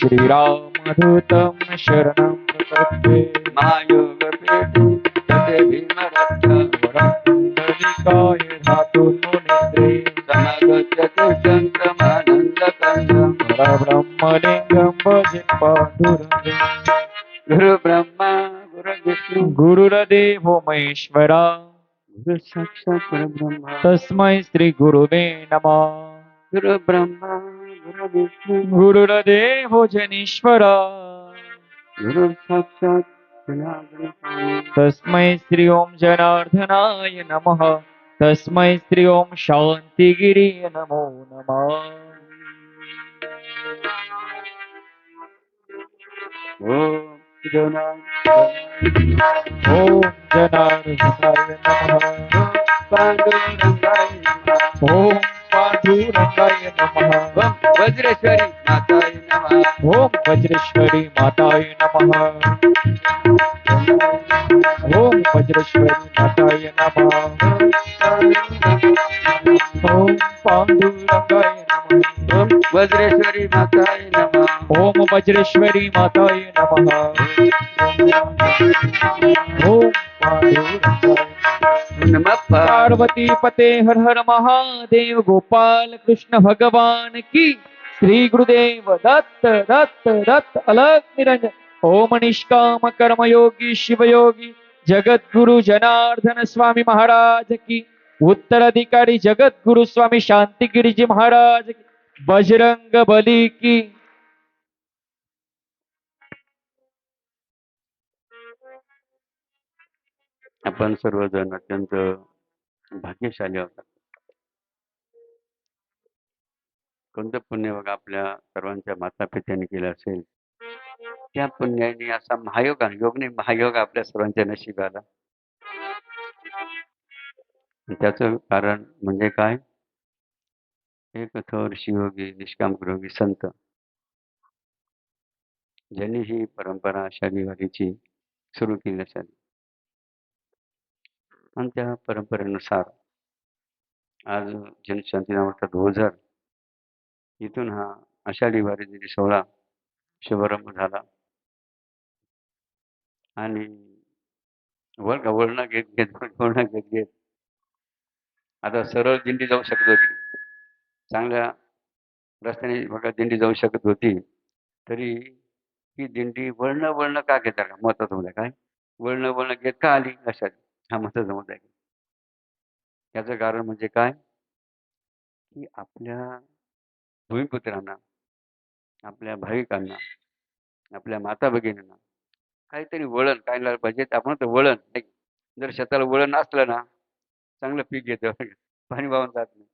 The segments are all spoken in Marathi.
श्रीरामदूतं शरणं प्रपद्ये महायोगपीठे तते भीमरक्षा वरकुण्डलिकाय धातुर्मुनिन्द्रे समगत्य तुष्टन्तमानन्दकन्दम् परब्रह्मलिङ्गं भजे पाण्डुरङ्गम् गुरुब्रह्मा गुरुविष्णु गुरुर्देवो महेश्वरा गुरुसाक्षात् परब्रह्म तस्मै श्रीगुरुवे नमः गुरुब्रह्मा गुरुविष्णु गुरुर्देवो जनीश्वरा गुरुसाक्षात् जनार्दन तस्मै श्री ओम जनार्दनाय नमः तस्मै श्री ओम शांतिगिरिये नमो नमः ओम ओम जनार्दनाय नमः पांडुरंगाय नमः ओम पांडुरंगाय नमः वज्रेश्वरी माताय नमः ओम वज्रेश्वरी माताय नमः ओम वज्रेश्वरी माताय नमः ओम पांडुरंगाय नमः ओम वज्रेश्वरी माताय नमः ओम वज्रेश्वरी माताय नमः ओम पांडुरंगाय नमः पार्वती पते हर हर महादेव गोपाल कृष्ण भगवान की श्री गुरुदेव दत्त दत्त दत्त अलग निरंजन ओम निष्काम कर्म योगी शिव योगी जगत गुरु जनार्दन स्वामी महाराज की उत्तराधिकारी जगत गुरु स्वामी शांतिगिरी जी महाराज की बजरंग बली की आपण सर्वजण अत्यंत भाग्यशाली आहोत. कोणतं पुण्य बघा आपल्या सर्वांच्या माता पित्यांनी केलं असेल त्या पुण्याने असा महायोग योग नाही महायोग आपल्या सर्वांच्या नशिबाला. त्याचं कारण म्हणजे काय एक थोर शिवयोगी निष्काम योगी संत ज्यांनी ही परंपरा शनिवारीची सुरू केली असेल आणि त्या परंपरेनुसार आज जनशांती नावाचा 2000 इथून हा आषाढी वारी सोहळा शुभारंभ झाला आणि वळणं घेत आता सरळ दिंडी जाऊ शकत होती. चांगल्या रस्त्याने बघा दिंडी जाऊ शकत होती तरी ही दिंडी वळणं का घेता का महत्वाचं म्हणजे काय वळणं घेत का आली अशा हा महत्वाचा मुद्दा आहे. याचं कारण म्हणजे काय की आपल्या भूमिपुत्रांना आपल्या भाविकांना आपल्या माता भगिनींना काहीतरी वळण काय पाहिजे आपण तर वळण नाही. जर शेताला वळण असलं ना चांगलं पीक घेतं पाणी वाहून जात नाही.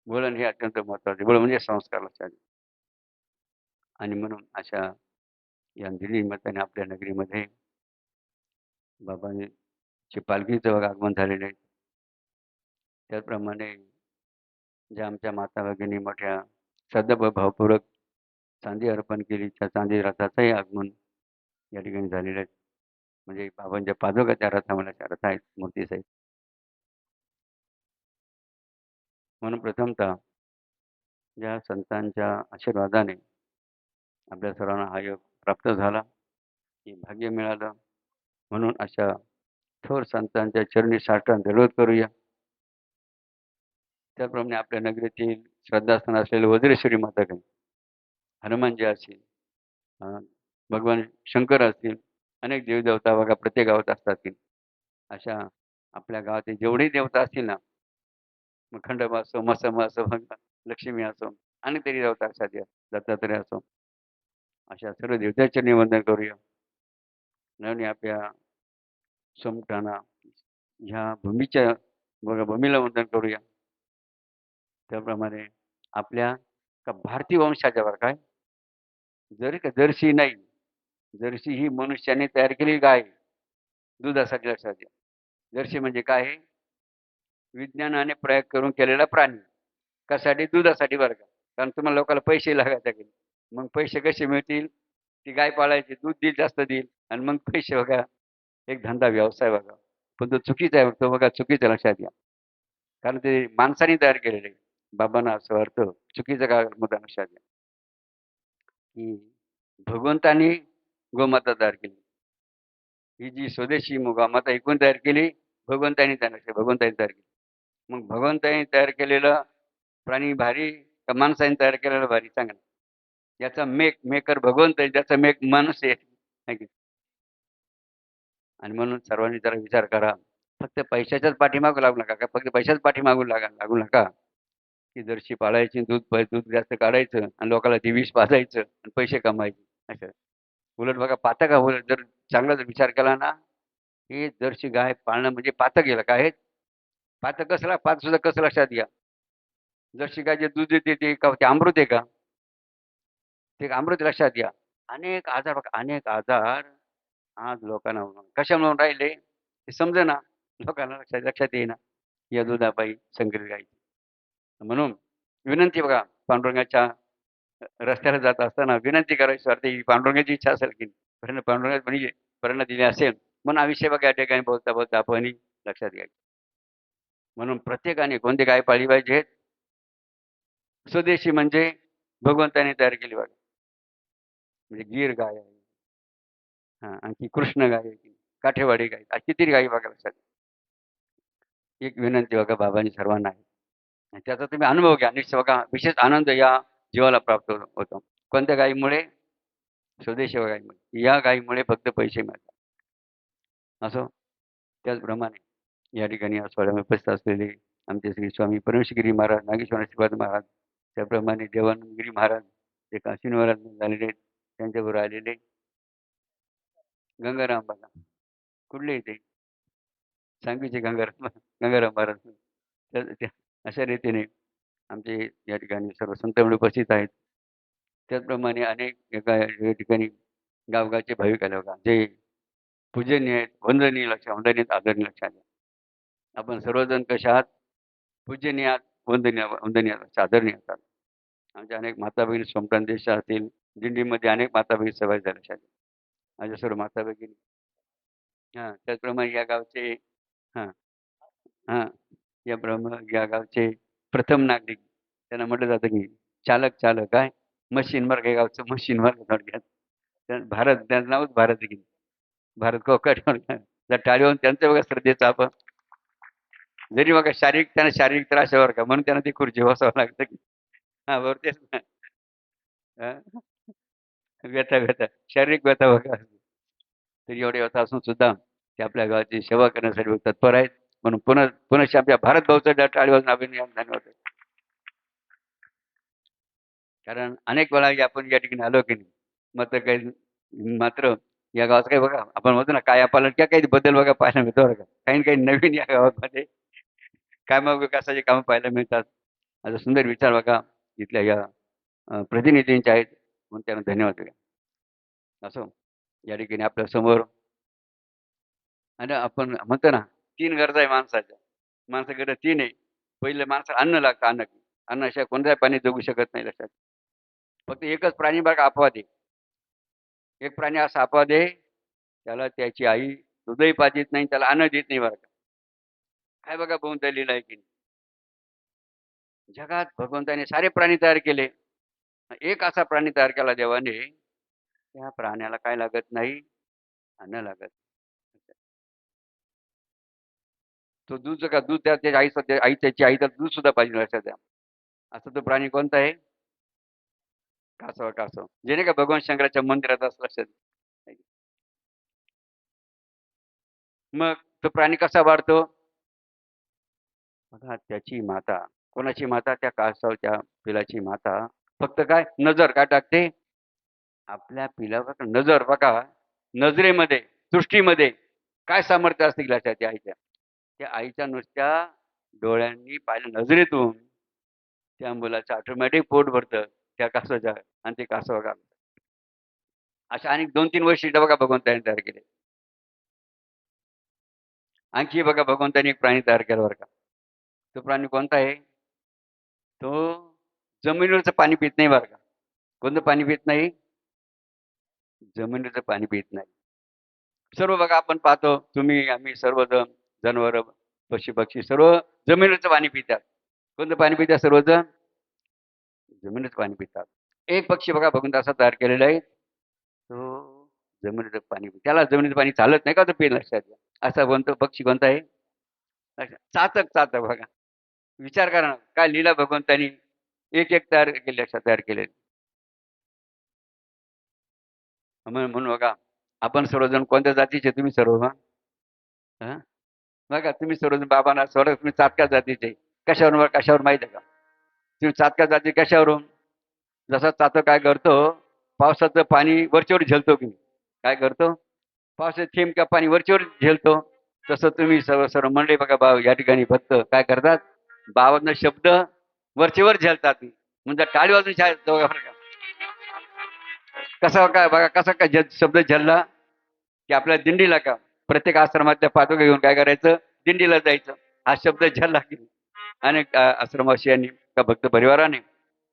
वळण हे अत्यंत महत्वाचे वळण म्हणजे संस्कार लक्षात. आणि म्हणून अशा या निमित्ताने आपल्या नगरीमध्ये बाबांची पालखीचं आगमन झालेलं आहे. त्याचप्रमाणे ज्या आमच्या माता भगिनी मोठ्या श्रद्धाभावपूर्वक चांदी अर्पण केली त्या चांदी रथाचंही आगमन या ठिकाणी झालेलं आहे. म्हणजे बाबांच्या पादुका त्या रथामध्ये त्या रथ आहेत मूर्तीसहित. म्हणून प्रथमतः ज्या संतांच्या आशीर्वादाने आपल्या सर्वांना हा योग प्राप्त झाला हे भाग्य मिळालं म्हणून अशा थोर संतांच्या चरणी साष्टांग दंडवत करूया. त्याप्रमाणे आपल्या नगरीतील श्रद्धास्थान असलेले वज्रेश्वरी माता काही हनुमानजी असतील भगवान शंकर असतील अनेक देवदेवता बघा प्रत्येक गावात असतात की अशा आपल्या गावातील जेवढेही देवता असतील ना मग खंडोबा असो मसम असो लक्ष्मी असो आणि तरी देवता अशा दत्तात्रय असो अशा सर्व देवतांचे निवंदन करूया. नवीन आपल्या सोमठाणा ह्या भूमीच्या बघा भूमीला वंदन करूया. त्याप्रमाणे आपल्या भारतीय वंशाच्या बरं काय जरी का जर्सी नाही जर्सी ही मनुष्याने तयार केलेली गाय दुधासाठी लक्षात द्या. जर्सी म्हणजे काय आहे विज्ञानाने प्रयोग करून केलेला प्राणी कशासाठी दुधासाठी बरं का. कारण तुम्हाला लोकांना पैसे लागायचे की मग पैसे कसे मिळतील ती गाय पाळायची दूध देईल जास्त देईल आणि मग पैसे बघा एक धंदा व्यवसाय बघा पण तो चुकीचा आहे तो बघा चुकीचा लक्षात घ्या. कारण ते माणसाने तयार केलेले बाबांना असं अर्थ चुकीचा का मुद्दा लक्षात घ्या की भगवंतानी गोमाता तयार केली. ही जी स्वदेशी गोमाता एकूण तयार केली भगवंतानी भगवंतानी तयार केली. मग भगवंतानी तयार केलेलं प्राणी भारी का माणसाने तयार केलेलं भारी सांगा ना. याचा मेकर भगवंत आहे, ज्याचा मेक माणूस आहे है की. आणि म्हणून सर्वांनी जरा विचार करा. फक्त पैशाच्याच पाठीमागू लागू नका का फक्त पैशाच पाठीमागू लागू नका की जर्शी पाळायची दूध जास्त काढायचं आणि लोकांना ती विष पाजायचं आणि पैसे कमायचे असं. उलट बघा पातक हा उलट जर चांगला जर विचार केला ना ही जर्सी गाय पाळणं म्हणजे पातक गेलं काय पातक कसला पात सुद्धा कसं लक्षात घ्या. जर्सी गाय जे दूध देते ते का ते अमृत आहे का ते अमृत लक्षात घ्या. अनेक आजार बघा अनेक आजार आज लोकांना कशामुळे राहिले ते समजेना लोकांना लक्षात येईना या दुधापायी संकरित गायची. म्हणून विनंती बघा पांडुरंगाच्या रस्त्याला जात असताना विनंती करायची वाटते ही पांडुरंगाची इच्छा असेल की पांडुरंगात म्हणजे प्रेरणा दिली असेल म्हणून आयुष्य बघा या ठिकाणी बोलता बोलता आपण लक्षात घ्यायचं. म्हणून प्रत्येकाने कोणती गाय पाळली पाहिजे स्वदेशी म्हणजे भगवंताने तयार केली बघा म्हणजे गीर गाय आहे हा आणखी कृष्ण गाय आहे काठेवाडी गाय किती गायी बघा लक्षात. एक विनंती बघा बाबांनी सर्वांना आहे आणि त्याचा तुम्ही अनुभव घ्या निश्चित बघा विशेष आनंद या जीवाला प्राप्त होतो. कोणत्या गायीमुळे स्वदेशी गायीमुळे या गायीमुळे फक्त पैसे मिळतात असो. त्याचप्रमाणे या ठिकाणी या सोहळ्यामध्ये उपस्थित असलेले आमचे श्री स्वामी परमेश्वरगिरी महाराज नागेश्वर श्रीपाद महाराज त्याप्रमाणे देवानंदगिरी महाराज जे काशीन महाराज झालेले आहेत त्यांच्याबरोबर आलेले गंगाराम बघा कुठले येते सांगवीचे गंगाराम महाराज अशा रीतीने आमचे या ठिकाणी सर्व संत मंडळी उपस्थित आहेत. त्याचप्रमाणे अनेक या ठिकाणी गावगावचे भाविक आले बघा जे पूजनीय आहेत वंदनीय वंदनीय आदरणीय लक्षात घ्या. आपण सर्वजण कशा आहात पूजनीय आहात वंदनीय आदरणीय असतात. आमच्या अनेक माता भगिनी सोमटान देश असतील दिंडीमध्ये अनेक माता भगिनी सहभागी झाल्या लक्षात घ्या. माझ्या सर्व माता भगिनी हां त्याचप्रमाणे या गावचे हां हां या गावचे प्रथम नागरिक त्यांना म्हटलं जातं की चालक काय मशीन मार्ग गावचं मशीन मार्ग थोडक्यात भारत त्यांचं नावच भारत आहे की भारत कोकण जर टाळीवर त्यांचं बघा श्रद्धेचं आपण जरी बघा त्यांना शारीरिक त्रास आहे बरं का म्हणून त्यांना ती खुर्ची बसावं लागतं की हा बरोबर तेच ना व्यथा शारीरिक व्यथा बघा तरी एवढी व्यथा असून सुद्धा ते आपल्या गावाची सेवा करण्यासाठी तत्पर आहेत म्हणून पुन्हा आपल्या भारत भाऊचं टाळीवर अभिनंदन धन्यवाद. कारण अनेक वेळा आपण या ठिकाणी आलो की नाही मात्र या गावात काही बघा आपण म्हणतो ना काय पालन किंवा काही बदल बघा पाहायला मिळतो बरं का काही नवीन या गावामध्ये कामं विकासाची कामं पाहायला मिळतात. आता सुंदर विचार बघा इथल्या या प्रतिनिधींचे आहेत म्हणून त्यांना धन्यवाद द्या. असो या ठिकाणी आपल्या समोर आणि आपण म्हणतो ना 3 गरजा आहे माणसाकडे 3 आहे. पहिले माणसाला अन्न लागतं अन्नाशिवाय कोणत्याही प्राणी जगू शकत नाही लक्षात. फक्त एकच प्राणी बघा अपवाद आहे. एक प्राणी असा अपवाद आहे त्याला त्याची आई दूधही पाजीत नाही त्याला अन्न देत नाही बरं का. काय बघा बोंबललेलं आहे की जगात भगवंताने सारे प्राणी तयार केले एक असा प्राणी तयार केला देवाने त्या प्राण्याला काय लागत नाही अन्न लागत. तो दूध का दूध त्याच्या आई त्याची आईचं दूध सुद्धा पाहिजे लक्षात द्या. असा तो प्राणी कोणता आहे कासव जेणे का भगवान शंकराच्या मंदिरात असं लक्षात. मग तो प्राणी कसा वाढतो बघा त्याची माता कोणाची माता त्या कासवच्या पिलाची माता फक्त काय नजर काय टाकते आपल्या पिलावर नजर बघा नजरेमध्ये दृष्टीमध्ये काय सामर्थ्य असतील लक्षात त्या आईच्या नुसत्या डोळ्यांनी पाहिल्या नजरेतून त्या मुलाचं ऑटोमॅटिक पोट भरतं त्या कासवाच्या आणि ते कासव का अशा अनेक 2-3 वैशिष्ट्य बघा भगवंताने तयार केले. आणखी बघा भगवंताने एक प्राणी तयार केला बरं का. तो प्राणी कोणता आहे तो जमिनीवरचं पाणी पित नाही बरं का. कोणतं पाणी पित नाही जमिनीचं पाणी पित नाही. सर्व बघा आपण पाहतो तुम्ही आम्ही सर्वजण जनावर पशु पक्षी सर्व जमिनीचं पाणी पितात कोणतं पाणी पितात सर्वजण? जमिनीचं पाणी पितात. एक पक्षी बघा भगवंत असा तयार केलेला आहे, तो जमिनीचं पाणी त्याला जमिनीचं पाणी चालत नाही का तो पिन लक्षात घ्या. असा कोणतं पक्षी कोणता आहे? चातक चातक बघा. विचार करा ना, काय लीला भगवंतानी एक एक तयार केले लक्षात तयार केले. म्हणून बघा आपण सर्वजण कोणत्या जातीचे तुम्ही सर्व हा? बघा तुम्ही सर्वजण बाबांना सर्व तुम्ही चातका जातीचे कशावरून कशावर माहिती आहे का? तुम्ही चातका जाती कशावरून? जसा चातक काय करतो पावसाचं पाणी वरचेवर झेलतो की काय करतो? पावसाचे थेंब किंवा पाणी वरचेवर झेलतो तसं तुम्ही सर्व सर्व मंडळी बघा बाबा या ठिकाणी भक्त काय करतात? बाबांना शब्द वरचेवर झेलतात म्हणजे टाळी वाजून कसा काय बघा कसा काय शब्द झेलला की आपल्या दिंडीला का प्रत्येक आश्रमातल्या पादुका घेऊन काय करायचं? दिंडीला जायचं. हा शब्द झेलला की अनेक आश्रमवासियांनी का भक्त परिवाराने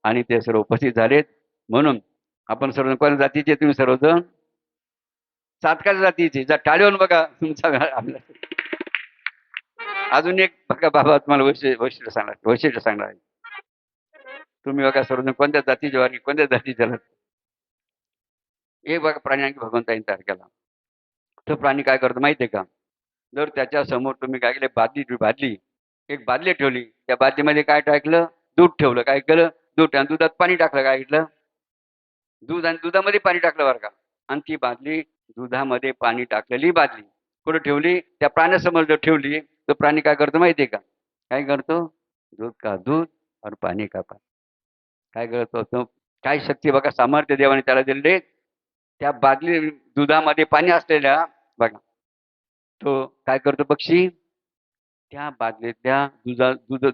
आणि ते सर्व उपस्थित झालेत. म्हणून आपण सर्व कोणत्या जातीचे तुम्ही सर्वजण? चातकाच्या जातीचे. जर टाळीवर बघा तुमचा आपला अजून एक बघा बाबा तुम्हाला वैशिष्ट्य सांगणार आहे. तुम्ही बघा सर्वजण कोणत्या जातीचे आणि कोणत्या जातीचे एक बघा प्राणी आणखी भगवंतांनी तयार केला. तो प्राणी काय करतो माहितीये का? जर त्याच्या समोर तुम्ही काय केले बादली एक बादली ठेवली त्या बादलीमध्ये काय टाकलं? दूध ठेवलं. काय केलं? दूध आणि दुधात पाणी टाकलं. काय घेतलं? दूध आणि दुधामध्ये पाणी टाकलं बरं का. आणि ती बादली दुधामध्ये पाणी टाकलेली बादली कुठे ठेवली? त्या प्राण्यासमोर जर ठेवली तो प्राणी काय करतो माहितीये का? काय करतो? दूध का दूध और पाणी का पाणी. काय करतो तो? काय शक्ती बघा सामर्थ्य देवाने त्याला दिले. त्या बादली दुधामध्ये पाणी असलेल्या बघा तो काय करतो पक्षी? त्या बादलीतल्या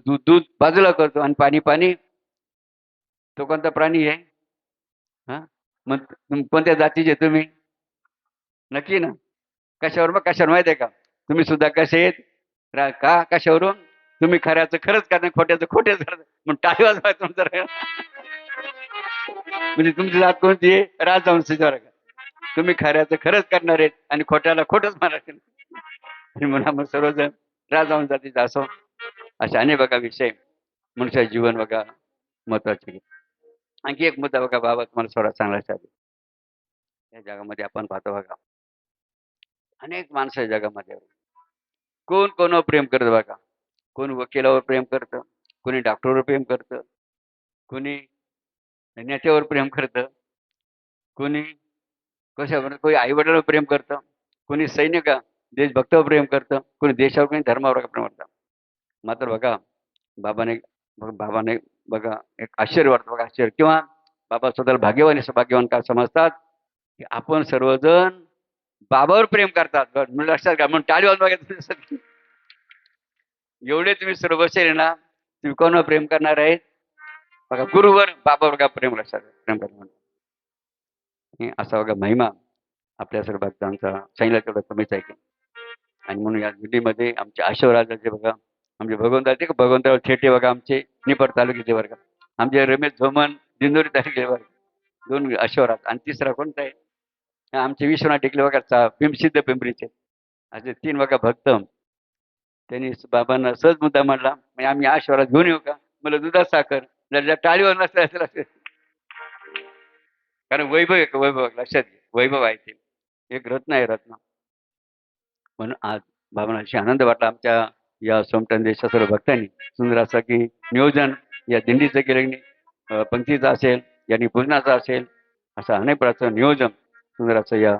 दूध बाजूला करतो आणि पाणी पाणी. तो कोणता प्राणी आहे? हा मग कोणत्या जातीचे तुम्ही? नक्की ना? कशावर मग कशावर माहिती आहे का? तुम्ही सुद्धा कसे आहेत? का कशावरून? तुम्ही खऱ्याचं खरंच करणार खोट्याचं खोटेच करणार मग टाळी वाजवा तुमचं म्हणजे तुमची जात कोणती आहे? राजवंशीवर का? तुम्ही खऱ्याचं खरंच करणार आहेत आणि खोट्याला खोटच मारायचं म्हणा. मग सर्वजण राजवंश जातीचा असो असे अनेक बघा विषय मनुष्याचे जीवन बघा महत्वाचे. आणखी एक मुद्दा बघा बाबा तुम्हाला स्वतः चांगला या जगामध्ये आपण पाहतो बघा अनेक माणसं जगामध्ये कोण कोणावर प्रेम करतं बघा. कोण वकिलावर प्रेम करतं, कोणी डॉक्टरवर प्रेम करतं, कोणी नेत्यावर प्रेम करतं, कोणी कशावर कोणी आई वडिलांवर प्रेम करतं, कोणी सैनिक देशभक्तावर प्रेम करतं, कोणी देशावर कोणी धर्मावर प्रेम करतं. मात्र बघा बाबाने बघा एक आश्चर्य वाटतं बघा आश्चर्य किंवा बाबा स्वतःला भाग्यवान का समजतात की आपण सर्वजण बाबावर प्रेम करतात. म्हणजे लक्षात घ्या म्हणून टाळी वाजून बघा एवढे तुम्ही सर्व बसेल ना तुम्ही कोणावर प्रेम करणार आहेत? बघा गुरुवर बाबावर का प्रेम लक्षात प्रेम करणार असा बघा महिमा आपल्या सर्व भक्तांचा सांगितलं तेवढं कमीच आहे. आणि म्हणून या दिल्लीमध्ये आमचे आशीर्वादाचे बघा आमचे भगवंताचे भगवंतावर थेटे बघा आमचे निफाड तालुक्याचे बरं का आमचे रमेश झोमन दिंडोरी तालुक्याचे बघा 2 आशीर्वाद आणि तिसरा कोणता आहे? आमचे विश्वनाथ टेकले बघा सिद्ध पिंपरीचे असे 3 बघा भक्त. त्यांनी बाबांना सहज मुद्दा म्हणला म्हणजे आम्ही आशीर्वाद घेऊन येऊ का? मला दुधात साखर जर टाळीवर नसलं कारण वैभव आहे वैभव लक्षात घे वैभव आहे ते एक रत्न आहे रत्न. म्हणून आज बाबांना अशी आनंद वाटला आमच्या या सोमटन देशा सर्व भक्तांनी सुंदर असं की नियोजन या दिंडीचं केलं पंक्तीचं असेल यांनी पूजनाचं असेल असं अनेक प्रकारचं नियोजन सुंदर असं या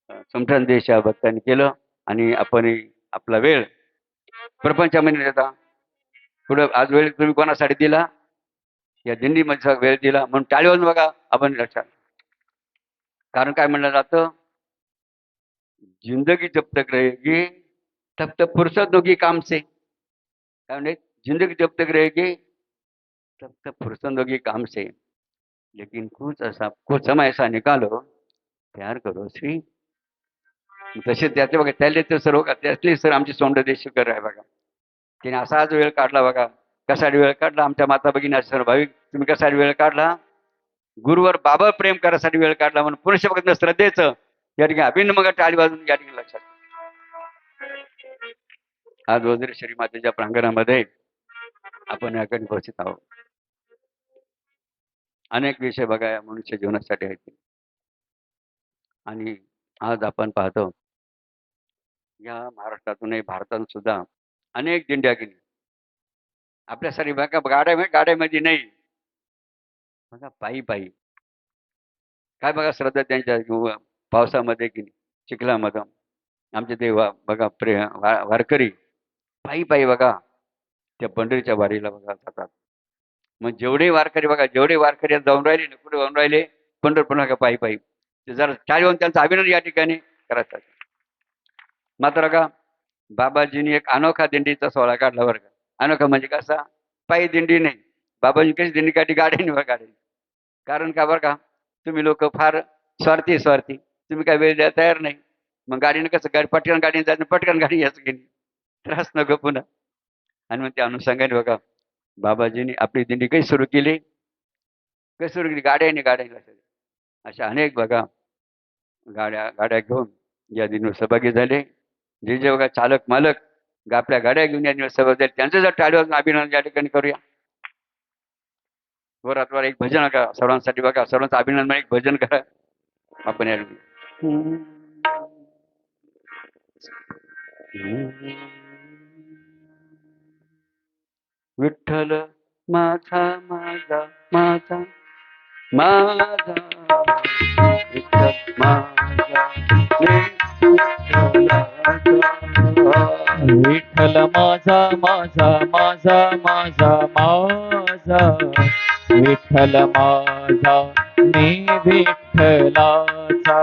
सोमटन देश या भक्तांनी केलं. आणि आपण आपला वेळ प्रपंचामध्ये देता पुढं आज वेळ तुम्ही कोणासाठी दिला? या दिंडीमध्ये वेळ दिला म्हणून टाळी वाजून बघा आपण लक्षात. कारण काय म्हणलं जातं? जिंदगी जब तक रहेगी तब तक फुर्सत होगी काम से. काय म्हणजे जिंदगी जब तक रहेगी तब तक फुर्सत होगी काम से लेकिन कुछ समय ऐसा निकालो प्यार करो श्री. तसे त्याचे बघा त्याले तर सर्व त्यातले सर आमची सोंडदेशीकर आहे बघा. तिने असाच वेळ काढला बघा. कसाडी वेळ काढला आमच्या माता भगिनी सर्व भाविक तुम्ही कसाडी वेळ काढला? गुरुवर बाबा प्रेम करायसाठी वेळ काढला म्हणून पुरुष भक्त श्रद्धेचं या ठिकाणी अभिन्न मग टाळी वाजून या ठिकाणी लक्षात. आज वज्रेश्वरी मातेच्या प्रांगणामध्ये आपण या ठिकाणी उपस्थित आहोत. अनेक विषय बघा या मनुष्य जीवनासाठी आहेत आणि आज आपण पाहतो या महाराष्ट्रातूनही भारतातून सुद्धा अनेक दिंड्या गेली. आपल्यासाठी बघा गाड्यामध्ये नाही, बघा पायी पायी. काय बघा श्रद्धा त्यांच्या पावसामध्ये की चिखलामध्ये आमचे ते बघा वारकरी पायी पायी बघा त्या पंढरीच्या वारीला बघा जातात. मग जेवढे वारकरी बघा, जेवढे वारकरी आज जाऊन राहिले ना, कुठे जाऊन राहिले पंढरपूरला का पायी पायी. ते जरा टाळी होऊन त्यांचा अभिनंदन या ठिकाणी करायचा. मात्र का बाबाजींनी एक अनोखा दिंडीचा सोहळा काढला बरं का. अनोखा म्हणजे कसा, पायी दिंडी नाही, बाबाजी कशी दिंडी काढली, गाडीने गाडी. कारण का बरं का, तुम्ही लोक फार स्वार्थी तुम्ही काय वेळ द्यायला तयार नाही. मग गाडीने कसं पटकन गाडीने जायचं, पटकन गाडी यायचं गेली, त्रास नको पुन्हा. आणि मग त्या अनुषंगाने बघा बाबाजींनी आपली दिंडी कशी सुरू केली, गाड्याने अशा अनेक बघा गाड्या घेऊन या दिंडीवर सहभागी झाले. जे बघा चालक मालक आपल्या गाड्या घेऊन या दिंडीवर सहभागी झाले, त्यांचं जर टाळीवर अभिनंदन या ठिकाणी करूया. वरात एक भजन करा सर्वांसाठी, बघा सर्वांचं अभिनंदन एक भजन करा आपण या विठ्ठल माझा माझा माझा माझा विठ्ठल माझा विठ्ठल माझा माझा माझा माझा माझा विठ्ठल माझा मी विठ्ठलाचा.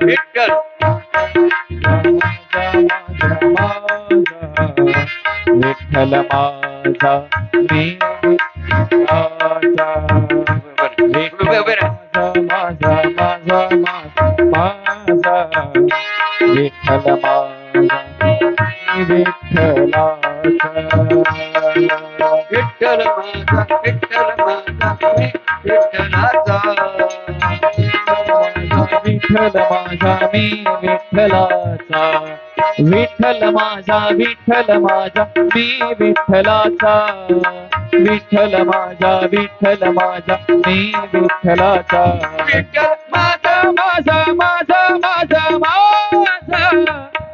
विठ्ठल विठ्ठल माझा मी विठ्ठलाचा. माझा माझा माझा विठ्ठल माझा मी विठ्ठलाचा. विठ्ठल माझा मी विठ्ठलाचा. विठ्ठल माझा मी विठ्ठलाचा. विठ्ठल माझा मी विठ्ठलाचा. विठ्ठल माझा मी विठ्ठलाचा. विठ्ठल माझा माझा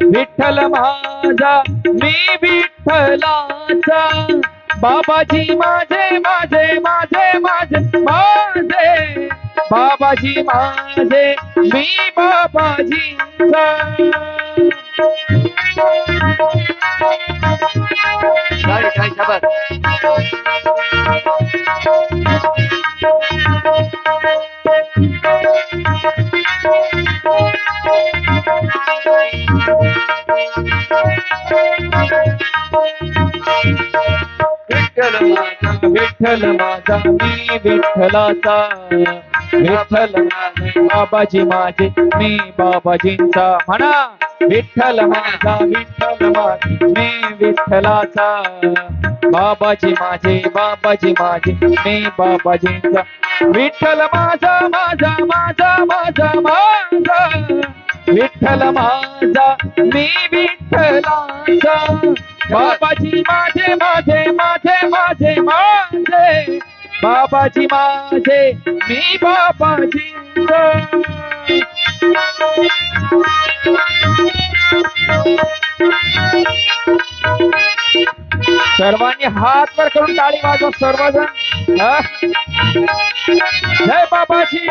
विठ्ठल माझा मी विठ्ठलाचा. बाबाजी माझे बाबाजी माझे मी बाबाजींचा. काय शाबास. विठ्ठल माझा मी विठ्ठलाचा. विठ्ठल बाबाजी माझे मी बाबाजींचा. म्हणा विठ्ठल माझा मी विठ्ठलाचा. बाबाजी माझे मी बाबाजींचा. विठ्ठल माझा विठ्ठल माझा मी विठ्ठलाचा. बाबाजी माझे बाबाजी माझे मी बाबाजींचा. सर्वांनी हात वर करून टाळी वाजवा सर्वजण. जय बाबाजी.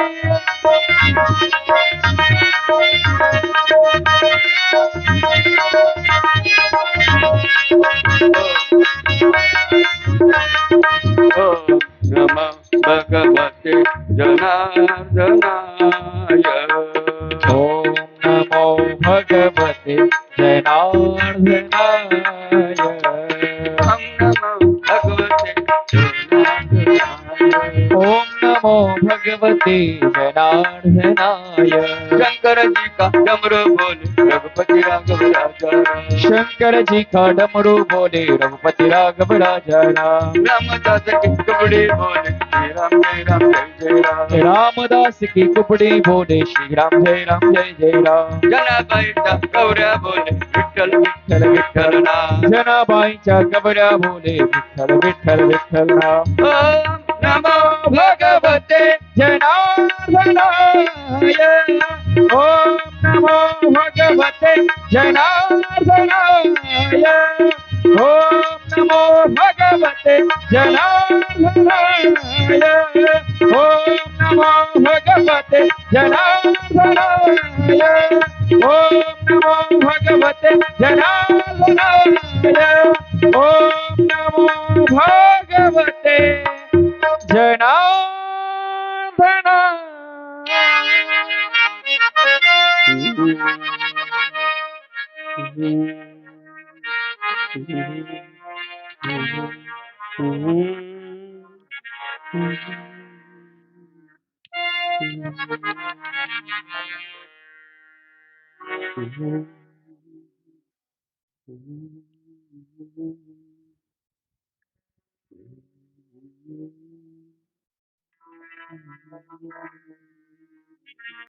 नमो भगवते जनार्दनाय. ओम नमो भगवते जनार्दनाय. ओम नमो भगवते जनार्दनाय. शंकर जी का डमरू बोले रघुपति राघव राजा. शंकर जी का डमरू बोले रघुपति राघव राजा. रामदास की कबड़ी बोले जय राम रामदास की कुपड़ी बोले श्री राम जय राम जनाबाईचा गौऱ्या बोले विठ्ठल विठ्ठल विठ्ठल नाम जनाबाईच्या गबऱ्या बोले विठ्ठल विठ्ठल विठ्ठल नाम ओम नमो भगवते जनार्दनाय ओम नमो भगवते जनार्दनाय ओम नमो भगवते जनार्दनाय ओम नमो भगवते जनार्दनाय ओम नमो भगवते जनार्दनाय ओम नमो भगवते